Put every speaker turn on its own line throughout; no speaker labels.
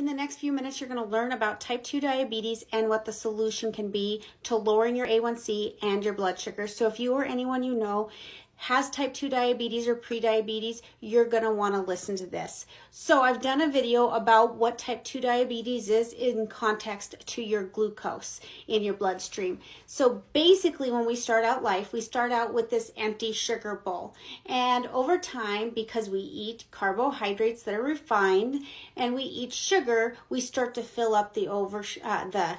In the next few minutes, you're going to learn about type 2 diabetes and what the solution can be to lowering your A1C and your blood sugar. So if you or anyone you know has type 2 diabetes or prediabetes, you're going to want to listen to this. So I've done a video about what type 2 diabetes is in context to your glucose in your bloodstream. So basically when we start out life, we start out with this empty sugar bowl. And over time, because we eat carbohydrates that are refined and we eat sugar, we start to fill up the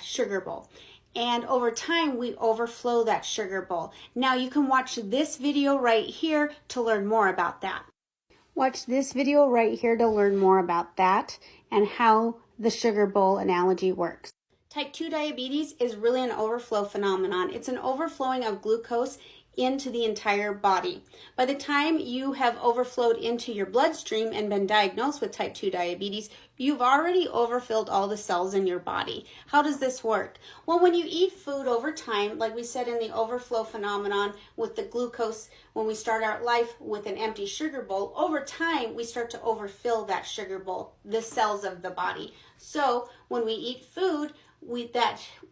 sugar bowl. And over time, we overflow that sugar bowl. Now you can watch this video right here to learn more about that. Watch this video right here to learn more about that and how the sugar bowl analogy works. Type 2 diabetes is really an overflow phenomenon. It's an overflowing of glucose into the entire body. By the time you have overflowed into your bloodstream and been diagnosed with type 2 diabetes, you've already overfilled all the cells in your body. How does this work? Well, when you eat food over time, like we said in the overflow phenomenon with the glucose, when we start our life with an empty sugar bowl, over time we start to overfill that sugar bowl, the cells of the body. So when we eat food,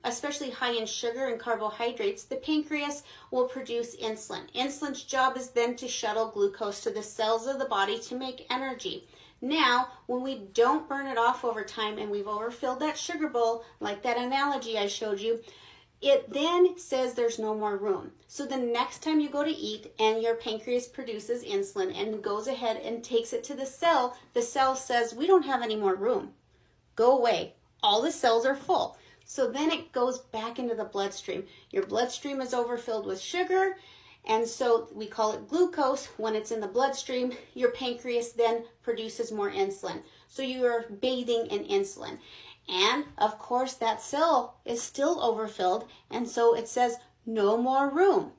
especially high in sugar and carbohydrates, the pancreas will produce insulin. Insulin's job is then to shuttle glucose to the cells of the body to make energy. Now, when we don't burn it off over time and we've overfilled that sugar bowl, like that analogy I showed you, it then says there's no more room. So the next time you go to eat and your pancreas produces insulin and goes ahead and takes it to the cell says, we don't have any more room. Go away. All the cells are full. So then it goes back into the bloodstream. Your bloodstream is overfilled with sugar, and so we call it glucose. When it's in the bloodstream, your pancreas then produces more insulin. So you are bathing in insulin. And of course, that cell is still overfilled, and so it says no more room.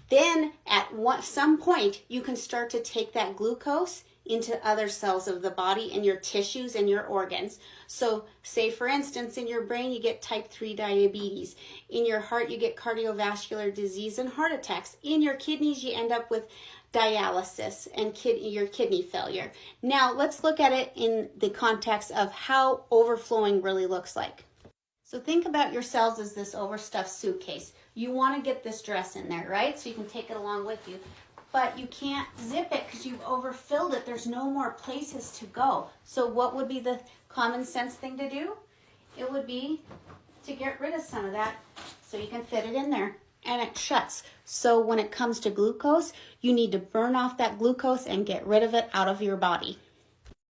Then at some point, you can start to take that glucose into other cells of the body and your tissues and your organs. So say for instance, in your brain, you get type 3 diabetes. In your heart, you get cardiovascular disease and heart attacks. In your kidneys, you end up with dialysis and your kidney failure. Now let's look at it in the context of how overflowing really looks like. So think about your cells as this overstuffed suitcase. You want to get this dress in there, right? So you can take it along with you. But you can't zip it because you've overfilled it. There's no more places to go. So what would be the common sense thing to do? It would be to get rid of some of that so you can fit it in there. And it shuts. So when it comes to glucose, you need to burn off that glucose and get rid of it out of your body.